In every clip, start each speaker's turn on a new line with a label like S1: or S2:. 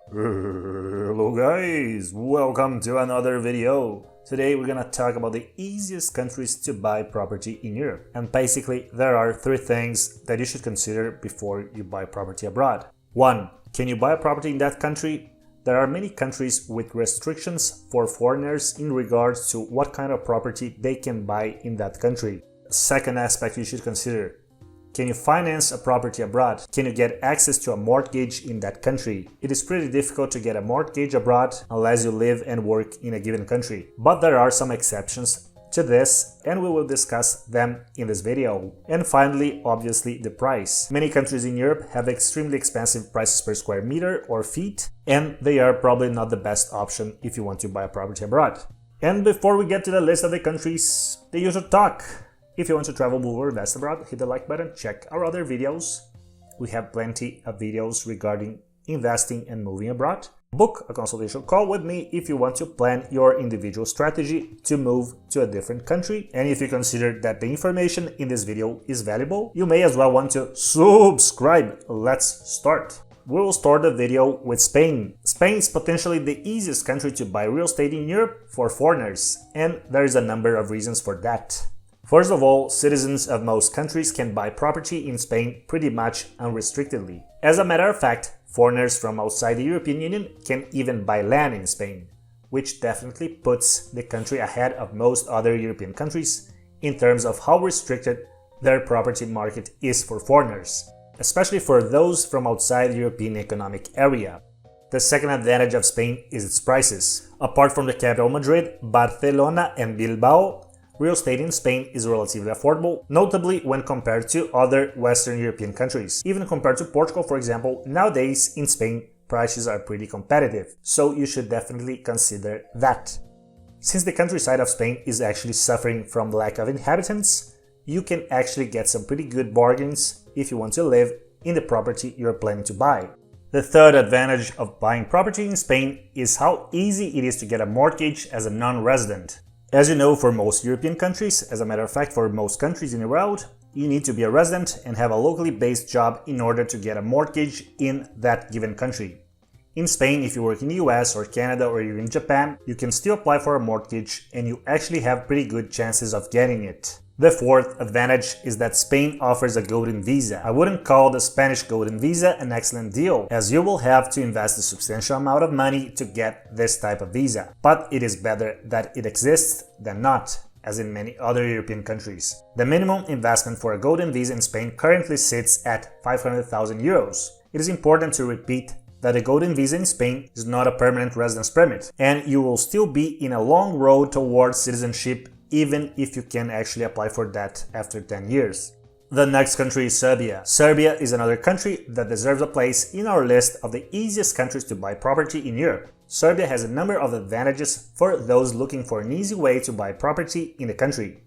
S1: Hello guys, welcome to another video. Today we're gonna talk about the easiest countries to buy property in Europe. And basically there are three things that you should consider before you buy property abroad. 1. Can you buy a property in that country? There are many countries with restrictions for foreigners in regards to what kind of property they can buy in that country. Second aspect you should consider: can you finance a property abroad? Can you get access to a mortgage in that country? It is pretty difficult to get a mortgage abroad unless you live and work in a given country. But there are some exceptions to this, and we will discuss them in this video. And finally, obviously, the price. Many countries in Europe have extremely expensive prices per square meter or feet, and they are probably not the best option if you want to buy a property abroad. And before we get to the list of the countries, the usual talk. If you want to travel, move, or invest abroad, hit the like button, check our other videos. We have plenty of videos regarding investing and moving abroad. Book a consultation call with me if you want to plan your individual strategy to move to a different country. And if you consider that the information in this video is valuable, you may as well want to subscribe. Let's start. We will start the video with Spain. Spain is potentially the easiest country to buy real estate in Europe for foreigners, and there is a number of reasons for that. First of all, citizens of most countries can buy property in Spain pretty much unrestrictedly. As a matter of fact, foreigners from outside the European Union can even buy land in Spain, which definitely puts the country ahead of most other European countries in terms of how restricted their property market is for foreigners, especially for those from outside the European Economic Area. The second advantage of Spain is its prices. Apart from the capital Madrid, Barcelona and Bilbao, real estate in Spain is relatively affordable, notably when compared to other Western European countries. Even compared to Portugal, for example, nowadays in Spain prices are pretty competitive, so you should definitely consider that. Since the countryside of Spain is actually suffering from lack of inhabitants, you can actually get some pretty good bargains if you want to live in the property you're planning to buy. The third advantage of buying property in Spain is how easy it is to get a mortgage as a non-resident. As you know, for most European countries, as a matter of fact for most countries in the world, you need to be a resident and have a locally based job in order to get a mortgage in that given country. In Spain, if you work in the US or Canada or even in Japan, you can still apply for a mortgage and you actually have pretty good chances of getting it. The fourth advantage is that Spain offers a golden visa. I wouldn't call the Spanish golden visa an excellent deal, as you will have to invest a substantial amount of money to get this type of visa. But it is better that it exists than not, as in many other European countries. The minimum investment for a golden visa in Spain currently sits at 500,000 euros. It is important to repeat that a golden visa in Spain is not a permanent residence permit, and you will still be in a long road towards citizenship even if you can actually apply for that after 10 years. The next country is Serbia. Serbia is another country that deserves a place in our list of the easiest countries to buy property in Europe. Serbia has a number of advantages for those looking for an easy way to buy property in the country.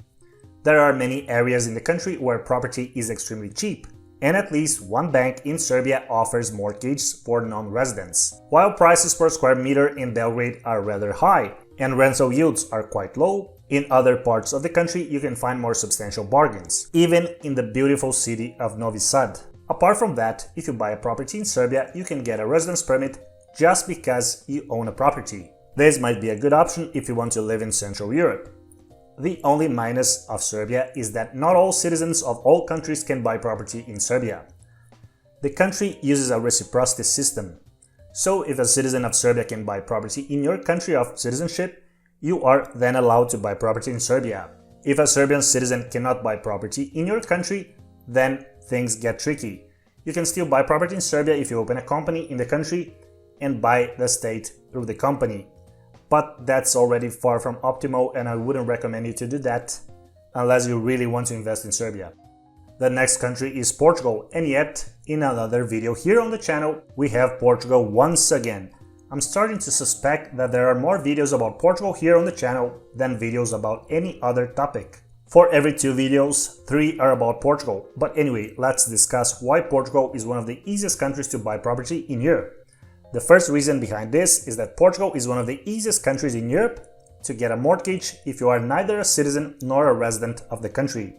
S1: There are many areas in the country where property is extremely cheap, and at least one bank in Serbia offers mortgages for non-residents. While prices per square meter in Belgrade are rather high and rental yields are quite low, in other parts of the country you can find more substantial bargains, even in the beautiful city of Novi Sad. Apart from that, if you buy a property in Serbia, you can get a residence permit just because you own a property. This might be a good option if you want to live in Central Europe. The only minus of Serbia is that not all citizens of all countries can buy property in Serbia. The country uses a reciprocity system, so if a citizen of Serbia can buy property in your country of citizenship, you are then allowed to buy property in Serbia. If a Serbian citizen cannot buy property in your country, then things get tricky. You can still buy property in Serbia if you open a company in the country and buy the state through the company. But that's already far from optimal, and I wouldn't recommend you to do that unless you really want to invest in Serbia. The next country is Portugal, and yet, in another video here on the channel, we have Portugal once again. I'm starting to suspect that there are more videos about Portugal here on the channel than videos about any other topic. For every 2 videos, 3 are about Portugal. But anyway, let's discuss why Portugal is one of the easiest countries to buy property in Europe. The first reason behind this is that Portugal is one of the easiest countries in Europe to get a mortgage if you are neither a citizen nor a resident of the country.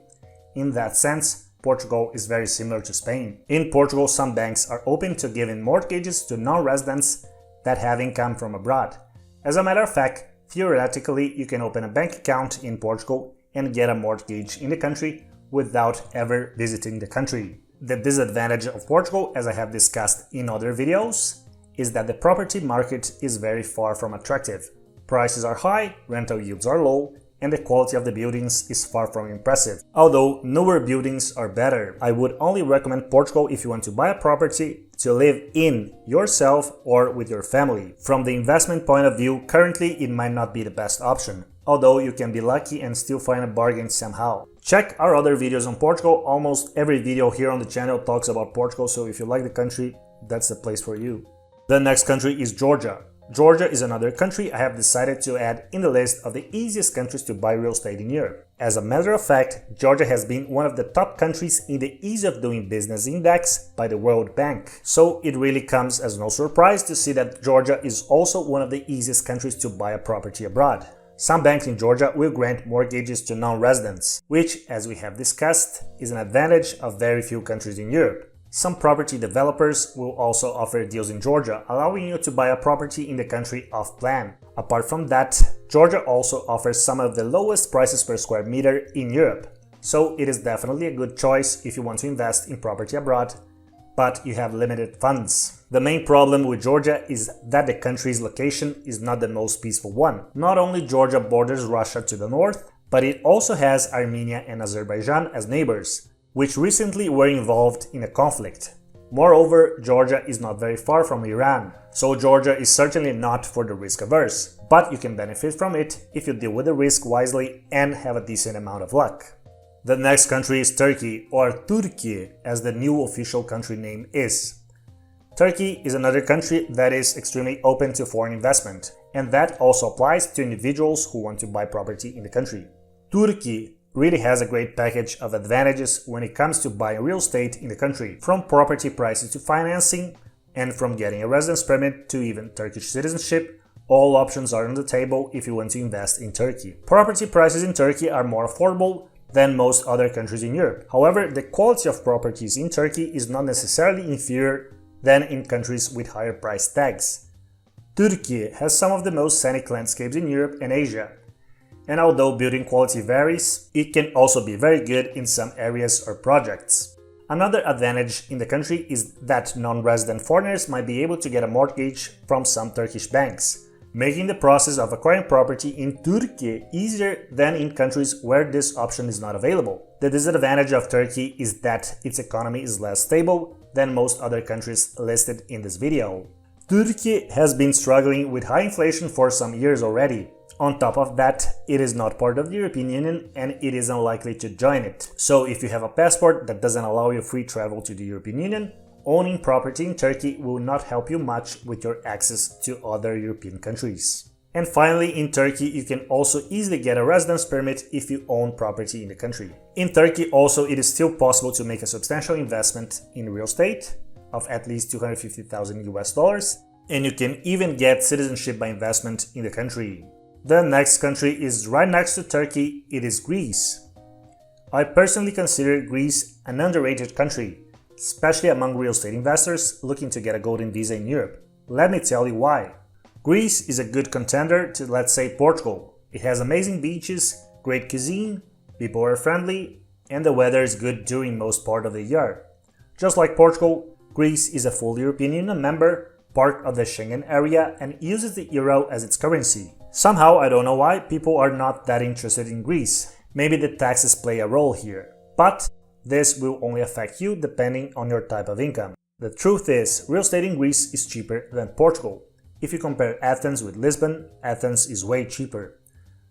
S1: In that sense, Portugal is very similar to Spain. In Portugal, some banks are open to giving mortgages to non-residents that have income from abroad. As a matter of fact, theoretically, you can open a bank account in Portugal and get a mortgage in the country without ever visiting the country. The disadvantage of Portugal, as I have discussed in other videos, is that the property market is very far from attractive. Prices are high, rental yields are low, and the quality of the buildings is far from impressive. Although newer buildings are better, I would only recommend Portugal if you want to buy a property to live in yourself or with your family. From the investment point of view, currently it might not be the best option, although you can be lucky and still find a bargain somehow. Check our other videos on Portugal. Almost every video here on the channel talks about Portugal, so if you like the country, that's the place for you. The next country is Georgia. Georgia is another country I have decided to add in the list of the easiest countries to buy real estate in Europe. As a matter of fact, Georgia has been one of the top countries in the Ease of Doing Business Index by the World Bank. So it really comes as no surprise to see that Georgia is also one of the easiest countries to buy a property abroad. Some banks in Georgia will grant mortgages to non-residents, which, as we have discussed, is an advantage of very few countries in Europe. Some property developers will also offer deals in Georgia, allowing you to buy a property in the country off-plan. Apart from that, Georgia also offers some of the lowest prices per square meter in Europe, so it is definitely a good choice if you want to invest in property abroad, but you have limited funds. The main problem with Georgia is that the country's location is not the most peaceful one. Not only Georgia borders Russia to the north, but it also has Armenia and Azerbaijan as neighbors, which recently were involved in a conflict. Moreover, Georgia is not very far from Iran, so Georgia is certainly not for the risk averse, but you can benefit from it if you deal with the risk wisely and have a decent amount of luck. The next country is Turkey, or Turkey as the new official country name is. Turkey is another country that is extremely open to foreign investment, and that also applies to individuals who want to buy property in the country. Turkey really has a great package of advantages when it comes to buying real estate in the country, from property prices to financing, and from getting a residence permit to even Turkish citizenship. All options are on the table if you want to invest in Turkey. Property prices in Turkey are more affordable than most other countries in Europe. However, the quality of properties in Turkey is not necessarily inferior than in countries with higher price tags. Turkey has some of the most scenic landscapes in Europe and Asia, and although building quality varies, it can also be very good in some areas or projects. Another advantage in the country is that non-resident foreigners might be able to get a mortgage from some Turkish banks, making the process of acquiring property in Turkey easier than in countries where this option is not available. The disadvantage of Turkey is that its economy is less stable than most other countries listed in this video. Turkey has been struggling with high inflation for some years already. On top of that, it is not part of the European Union and it is unlikely to join it. So if you have a passport that doesn't allow you free travel to the European Union, owning property in Turkey will not help you much with your access to other European countries. And finally, in Turkey, you can also easily get a residence permit if you own property in the country. In Turkey also, it is still possible to make a substantial investment in real estate of at least $250,000 and you can even get citizenship by investment in the country. The next country is right next to Turkey, it is Greece. I personally consider Greece an underrated country, especially among real estate investors looking to get a golden visa in Europe. Let me tell you why. Greece is a good contender to, let's say, Portugal. It has amazing beaches, great cuisine, people are friendly, and the weather is good during most part of the year. Just like Portugal, Greece is a full European Union member, part of the Schengen area, and uses the euro as its currency. Somehow, I don't know why, people are not that interested in Greece. Maybe the taxes play a role here. But this will only affect you depending on your type of income. The truth is, real estate in Greece is cheaper than Portugal. If you compare Athens with Lisbon, Athens is way cheaper.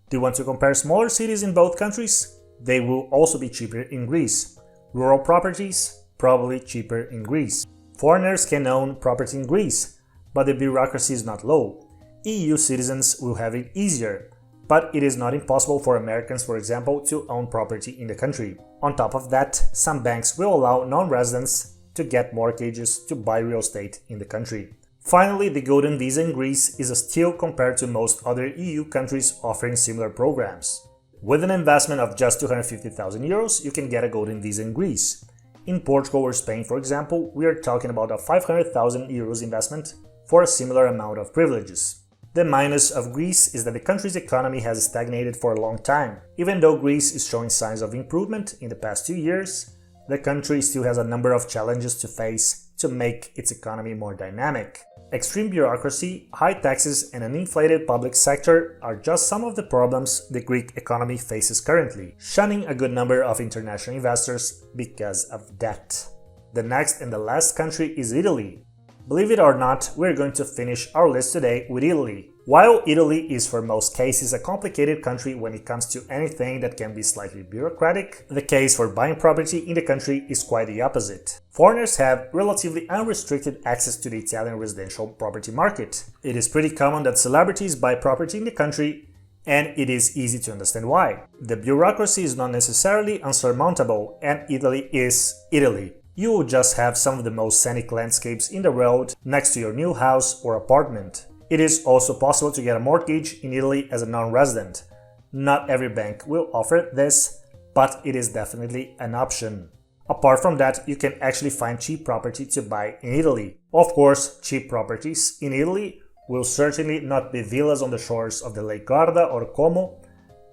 S1: Do you want to compare smaller cities in both countries? They will also be cheaper in Greece. Rural properties? Probably cheaper in Greece. Foreigners can own property in Greece, but the bureaucracy is not low. EU citizens will have it easier, but it is not impossible for Americans, for example, to own property in the country. On top of that, some banks will allow non-residents to get mortgages to buy real estate in the country. Finally, the golden visa in Greece is a steal compared to most other EU countries offering similar programs. With an investment of just €250,000, you can get a golden visa in Greece. In Portugal or Spain, for example, we are talking about a €500,000 investment for a similar amount of privileges. The minus of Greece is that the country's economy has stagnated for a long time. Even though Greece is showing signs of improvement in the past 2 years, the country still has a number of challenges to face to make its economy more dynamic. Extreme bureaucracy, high taxes, and an inflated public sector are just some of the problems the Greek economy faces currently, shunning a good number of international investors because of debt. The next and the last country is Italy. Believe it or not, we're going to finish our list today with Italy. While Italy is for most cases a complicated country when it comes to anything that can be slightly bureaucratic, the case for buying property in the country is quite the opposite. Foreigners have relatively unrestricted access to the Italian residential property market. It is pretty common that celebrities buy property in the country, and it is easy to understand why. The bureaucracy is not necessarily unsurmountable, and Italy is Italy. You will just have some of the most scenic landscapes in the world next to your new house or apartment. It is also possible to get a mortgage in Italy as a non-resident. Not every bank will offer this, but it is definitely an option. Apart from that, you can actually find cheap property to buy in Italy. Of course, cheap properties in Italy will certainly not be villas on the shores of the Lake Garda or Como,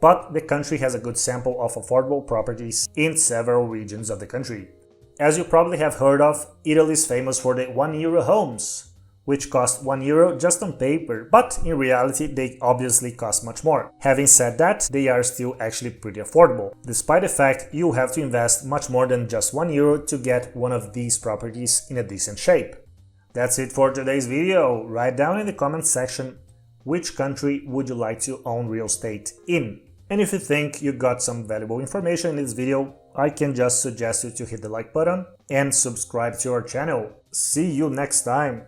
S1: but the country has a good sample of affordable properties in several regions of the country. As you probably have heard of, Italy is famous for the €1 homes, which cost €1 just on paper, but in reality they obviously cost much more. Having said that, they are still actually pretty affordable, despite the fact you have to invest much more than just €1 to get one of these properties in a decent shape. That's it for today's video. Write down in the comment section which country would you like to own real estate in. And if you think you got some valuable information in this video, I can just suggest you to hit the like button and subscribe to our channel. See you next time!